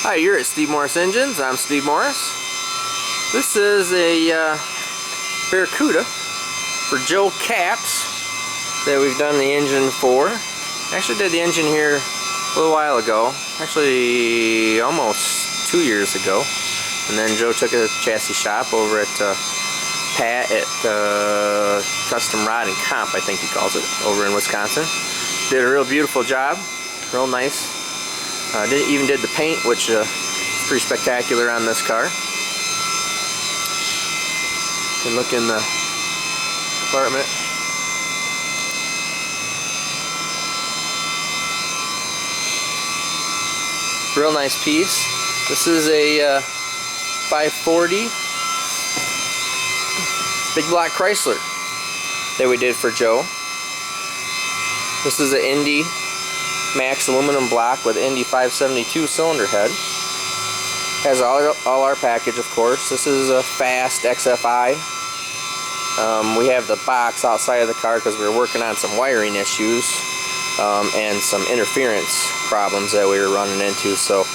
Hi, you're at Steve Morris Engines. I'm Steve Morris. This is a Barracuda for Joe Caps that we've done the engine for. Actually did the engine here a little while ago, actually almost 2 years ago. And then Joe took it to the chassis shop over at Pat at Custom Rod and Comp, I think he calls it, over in Wisconsin. Did a real beautiful job, real nice. Even did the paint, which is pretty spectacular on this car. You can look in the compartment. Real nice piece. This is a 540 Big Block Chrysler that we did for Joe. This is an Indy Max aluminum block with Indy 572 cylinder head. Has all our package, of course. This is a fast XFI. We have the box outside of the car because we were working on some wiring issues and some interference problems that we were running into. So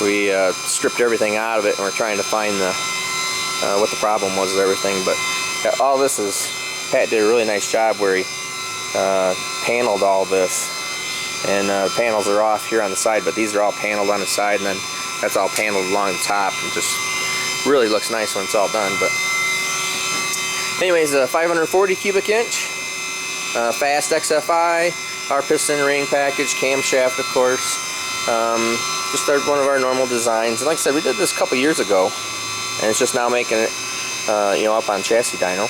we stripped everything out of it and we're trying to find what the problem was with everything. But all this is, Pat did a really nice job where he paneled all this. And the panels are off here on the side, but these are all paneled on the side, and then that's all paneled along the top, and just really looks nice when it's all done. But anyways, a 540 cubic inch, fast XFI, our piston ring package, camshaft, of course. Just one of our normal designs. And like I said, we did this a couple years ago, and it's just now making it, up on chassis dyno.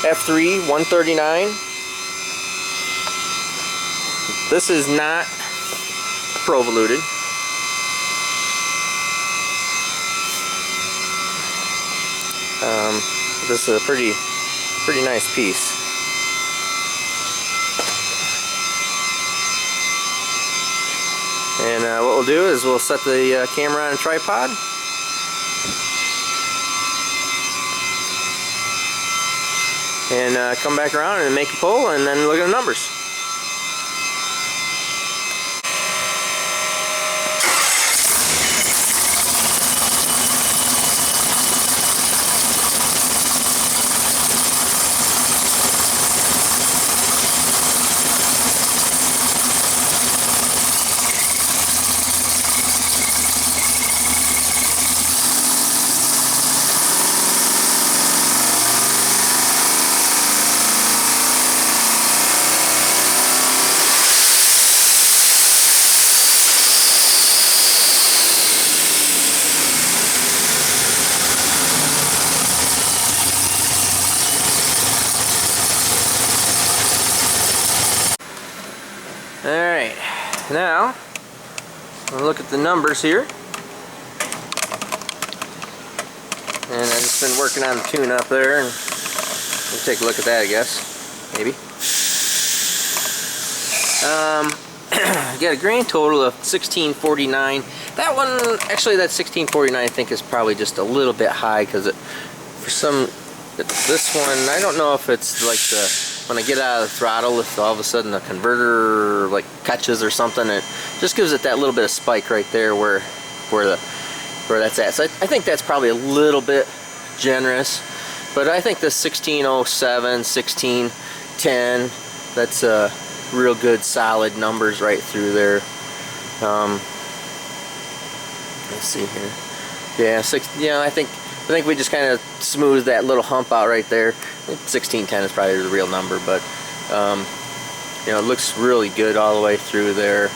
F3 139. This is not provoluted. This is a pretty nice piece. And what we'll do is we'll set the camera on a tripod. And come back around and make a pull and then look at the numbers. Alright, now we'll look at the numbers here. And I've just been working on the tune up there, and we'll take a look at that, I guess. Maybe. Got a grand total of 1649. That one, actually, that 1649 I think is probably just a little bit high because this one, I don't know if it's like when I get out of the throttle, if all of a sudden the converter like catches or something, it just gives it that little bit of spike right there where that's at. So I think that's probably a little bit generous, but I think the 1607, 1610, that's real good solid numbers right through there. Let's see here. Yeah, I think we just kind of smoothed that little hump out right there. 1610 is probably the real number, but it looks really good all the way through there.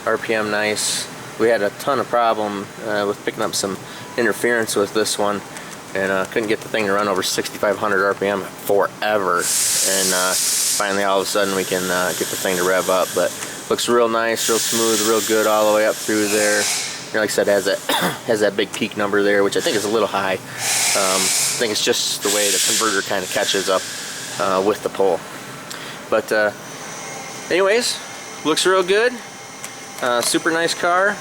RPM nice. We had a ton of problem with picking up some interference with this one, and couldn't get the thing to run over 6,500 RPM forever. And finally, all of a sudden, we can get the thing to rev up. But looks real nice, real smooth, real good all the way up through there. Like I said, has that big peak number there, which I think is a little high. I think it's just the way the converter kind of catches up with the pole. But anyways, looks real good. Super nice car.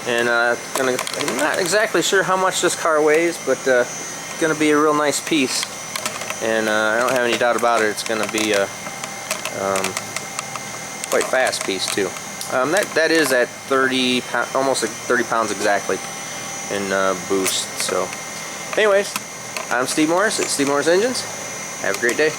And I'm not exactly sure how much this car weighs, but it's going to be a real nice piece. And I don't have any doubt about it. It's going to be a quite fast piece too. That is at 30 pounds, almost like 30 pounds exactly in boost. So anyways, I'm Steve Morris at Steve Morris Engines. Have a great day.